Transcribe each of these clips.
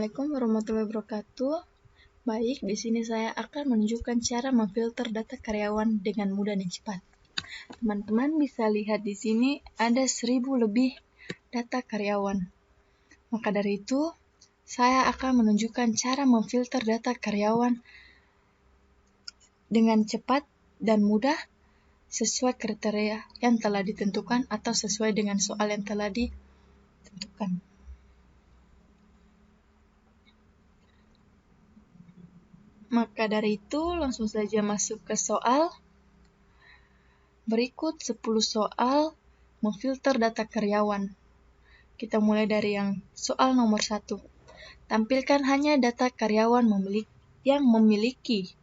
Assalamualaikum warahmatullahi wabarakatuh. Baik, di sini saya akan menunjukkan cara memfilter data karyawan dengan mudah dan cepat. Teman-teman bisa lihat di sini ada 1000 lebih data karyawan. Maka dari itu, saya akan menunjukkan cara memfilter data karyawan dengan cepat dan mudah sesuai kriteria yang telah ditentukan atau sesuai dengan soal yang telah ditentukan. Maka dari itu, langsung saja masuk ke soal. Berikut 10 soal memfilter data karyawan. Kita mulai dari yang soal nomor 1. Tampilkan hanya data karyawan yang memiliki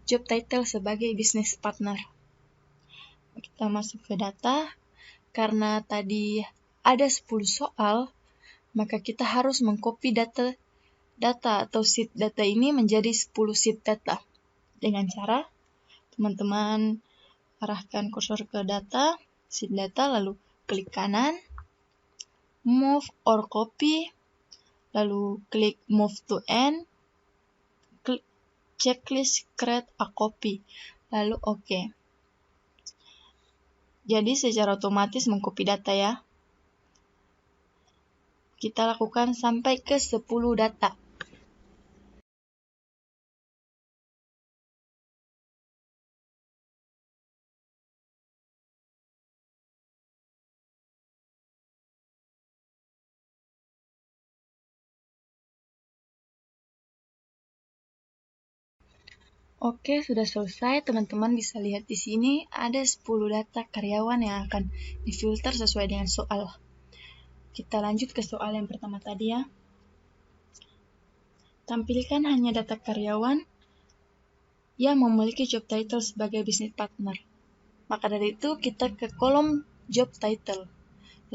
job title sebagai business partner. Kita masuk ke data. Karena tadi ada 10 soal, maka kita harus mengcopy data atau sheet data ini menjadi 10 sheet data. Dengan cara teman-teman arahkan kursor ke data, sheet data, lalu klik kanan, move or copy, lalu klik move to end, klik checklist create a copy, lalu OK. Jadi secara otomatis mengcopy data ya. Kita lakukan sampai ke 10 data. Oke, sudah selesai. Teman-teman bisa lihat di sini ada 10 data karyawan yang akan difilter sesuai dengan soal. Kita lanjut ke soal yang pertama tadi ya. Tampilkan hanya data karyawan yang memiliki job title sebagai business partner. Maka dari itu kita ke kolom job title.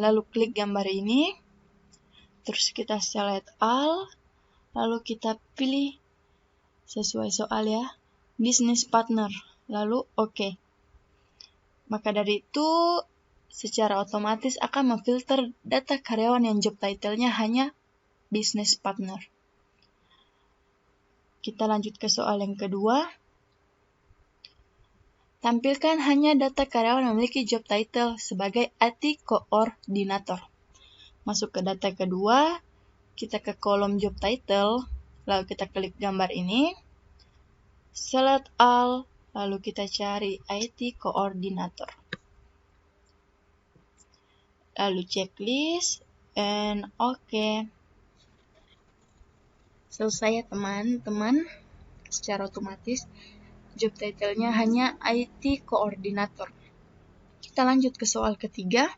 Lalu klik gambar ini. Terus kita select all. Lalu kita pilih sesuai soal ya. Business partner, lalu OK. Maka dari itu, secara otomatis akan memfilter data karyawan yang job title-nya hanya business partner. Kita lanjut ke soal yang kedua. Tampilkan hanya data karyawan yang memiliki job title sebagai IT koordinator. Masuk ke data kedua, kita ke kolom job title, lalu kita klik gambar ini. Select all, lalu kita cari IT koordinator. Lalu checklist, and OK. Selesai ya teman-teman. Secara otomatis, job title-nya hanya IT koordinator. Kita lanjut ke soal ketiga.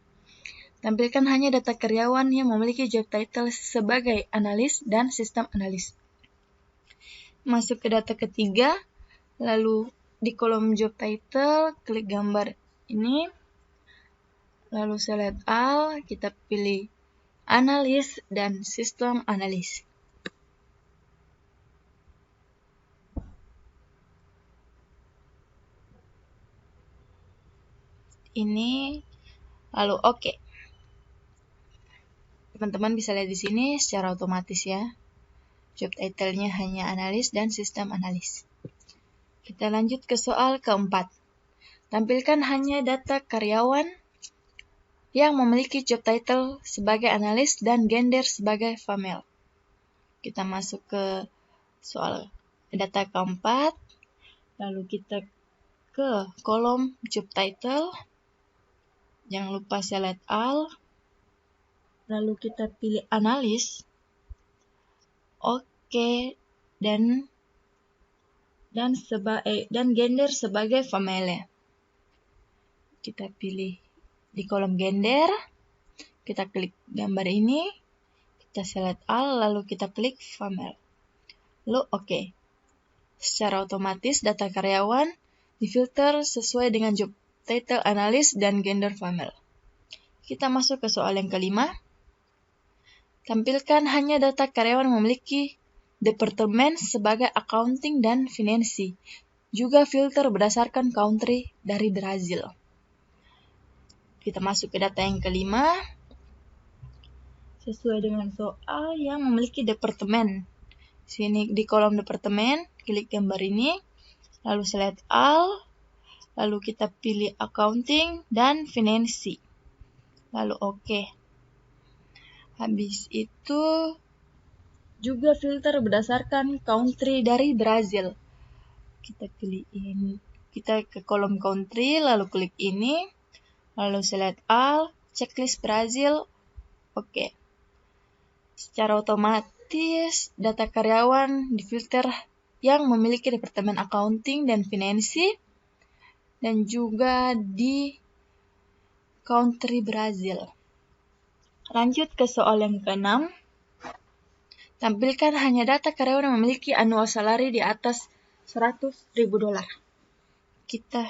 Tampilkan hanya data karyawan yang memiliki job title sebagai analis dan sistem analis. Masuk ke data ketiga, lalu di kolom job title, klik gambar ini, lalu select all, kita pilih analis dan sistem analis. Ini, lalu OK. Teman-teman bisa lihat di sini secara otomatis ya. Job title-nya hanya analis dan sistem analis. Kita lanjut ke soal keempat. Tampilkan hanya data karyawan yang memiliki job title sebagai analis dan gender sebagai female. Kita masuk ke soal data keempat. Lalu kita ke kolom job title. Jangan lupa select all. Lalu kita pilih analis. OK, dan gender sebagai female. Kita pilih di kolom gender, kita klik gambar ini, kita select all, lalu kita klik female. Lalu OK. Secara otomatis data karyawan difilter sesuai dengan job title analis dan gender female. Kita masuk ke soal yang kelima. Tampilkan hanya data karyawan memiliki departemen sebagai accounting dan finance. Juga filter berdasarkan country dari Brazil. Kita masuk ke data yang kelima. Sesuai dengan soal yang memiliki departemen. Sini di kolom departemen, klik gambar ini, lalu select all, lalu kita pilih accounting dan finance. Lalu oke. Habis itu juga filter berdasarkan country dari Brazil. Kita pilih ini. Kita ke kolom country, lalu klik ini, lalu select all, checklist Brazil, oke. Secara otomatis, data karyawan difilter yang memiliki departemen accounting dan finance, dan juga di country Brazil. Lanjut ke soal yang ke-6. Tampilkan hanya data karyawan yang memiliki annual salary di atas $100.000. Kita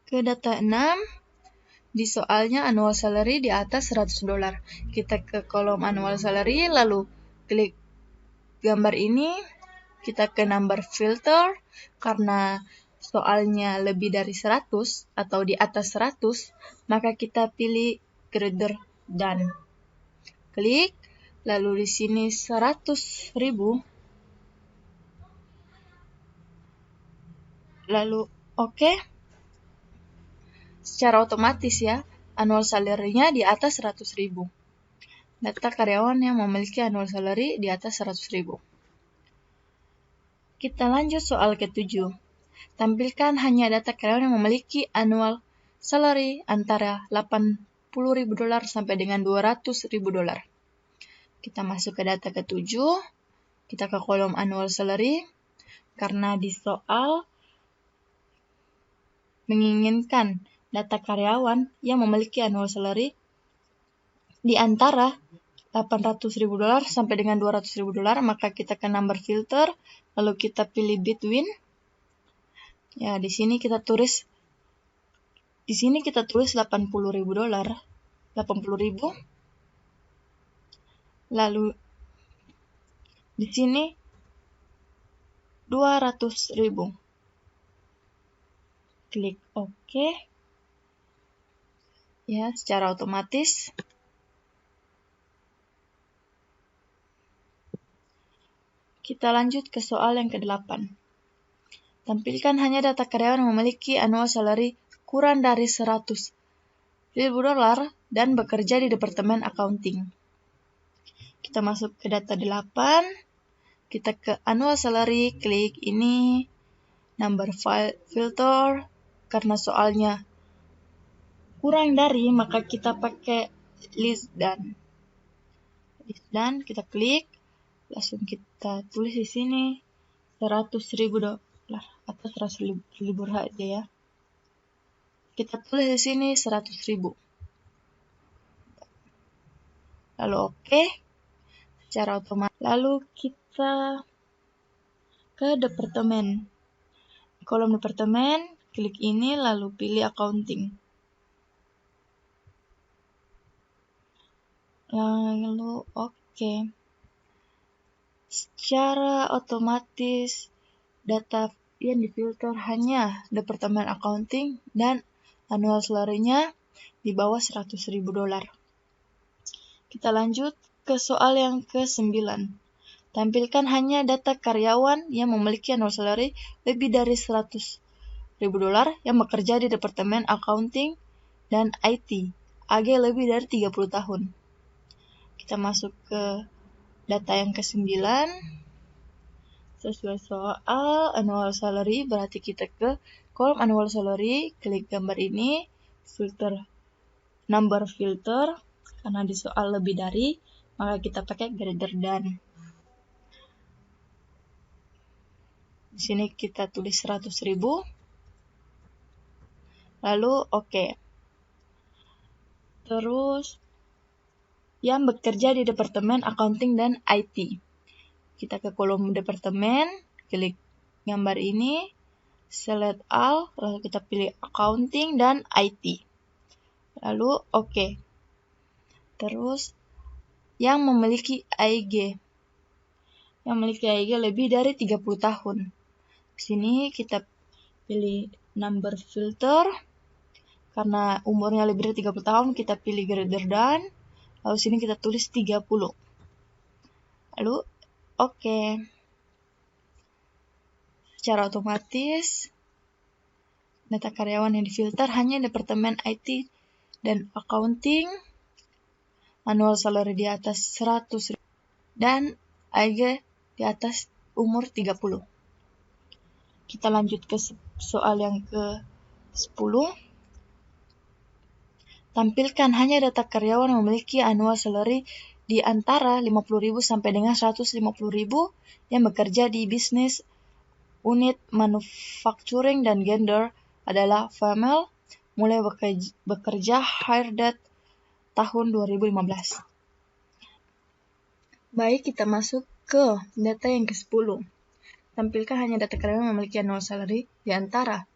ke data 6. Di soalnya annual salary di atas $100. Kita ke kolom annual salary, lalu klik gambar ini. Kita ke number filter, karena soalnya lebih dari 100 atau di atas 100, maka kita pilih greater than. Klik, lalu di sini 100.000. Lalu oke. Secara otomatis ya, annual salary-nya di atas 100.000. Data karyawan yang memiliki annual salary di atas 100.000. Kita lanjut soal ke-7. Tampilkan hanya data karyawan yang memiliki annual salary antara $80.000 sampai dengan $200.000. Kita masuk ke data ke-7. Kita ke kolom annual salary. Karena di soal menginginkan data karyawan yang memiliki annual salary di antara $800.000 sampai dengan $200.000, maka kita ke number filter, lalu kita pilih between. Ya, di sini kita tulis $80.000. 80.000. Lalu di sini 200.000. Klik OK. Ya, secara otomatis. Kita lanjut ke soal yang ke-8. Tampilkan hanya data karyawan yang memiliki annual salary kurang dari $100.000 dan bekerja di departemen accounting. Kita masuk ke data 8. Kita ke annual salary, klik ini, number filter. Karena soalnya kurang dari, maka kita pakai less than. Kita klik, langsung kita tulis di sini $100.000 atau $100.000 aja ya. Kita tulis di sini 100.000. Lalu oke. Secara otomatis. Lalu kita ke departemen. Kolom departemen, klik ini lalu pilih accounting. Lalu oke. Secara otomatis data yang difilter hanya departemen accounting dan annual salary-nya di bawah $100.000. Kita lanjut ke soal yang ke-9. Tampilkan hanya data karyawan yang memiliki annual salary lebih dari $100.000 yang bekerja di departemen accounting dan IT, AG lebih dari 30 tahun. Kita masuk ke data yang ke-9. Sesuai soal annual salary, berarti kita ke kolom annual salary, klik gambar ini, filter number filter, karena di soal lebih dari, maka kita pakai greater than. Di sini kita tulis 100.000. Lalu oke. Terus yang bekerja di departemen accounting dan IT. Kita ke kolom departemen, klik gambar ini, select all, lalu kita pilih accounting dan IT. Lalu oke. Terus yang memiliki AIG. Yang memiliki AIG lebih dari 30 tahun. Di sini kita pilih number filter. Karena umurnya lebih dari 30 tahun, kita pilih greater than. Lalu sini kita tulis 30. Lalu oke. Secara otomatis, data karyawan yang difilter hanya Departemen IT dan Accounting, annual salary di atas 100.000, dan AG di atas umur 30. Kita lanjut ke soal yang ke-10. Tampilkan hanya data karyawan yang memiliki annual salary di antara 50.000 sampai dengan 150.000 yang bekerja di bisnis unit manufacturing dan gender adalah female, mulai bekerja hire date tahun 2015. Baik, kita masuk ke data yang ke-10. Tampilkan hanya data karyawan yang memiliki annual salary di antara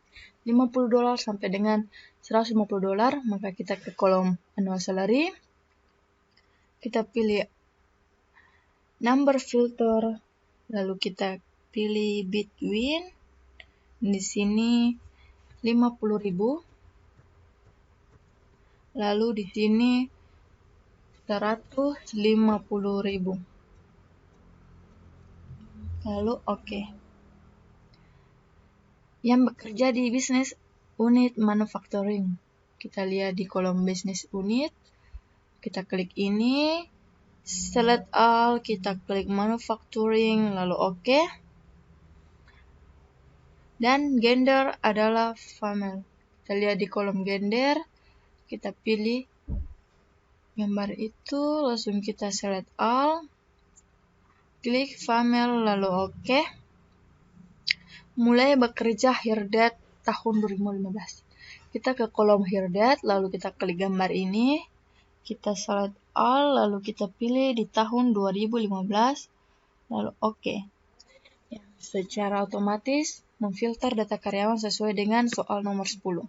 $50 sampai dengan $150, maka kita ke kolom annual salary. Kita pilih number filter, lalu kita pilih between. Di sini 50.000. Lalu di sini 150.000. Lalu oke. Yang bekerja di bisnis unit manufacturing. Kita lihat di kolom bisnis unit. Kita klik ini. Select all, kita klik manufacturing, lalu oke. Dan gender adalah female. Kita lihat di kolom gender. Kita pilih gambar itu, langsung kita select all. Klik female, lalu oke. Mulai bekerja hire date tahun 2015. Kita ke kolom hire date, lalu kita klik gambar ini. Kita select all, lalu kita pilih di tahun 2015, lalu oke. Ya, secara otomatis memfilter data karyawan sesuai dengan soal nomor 10.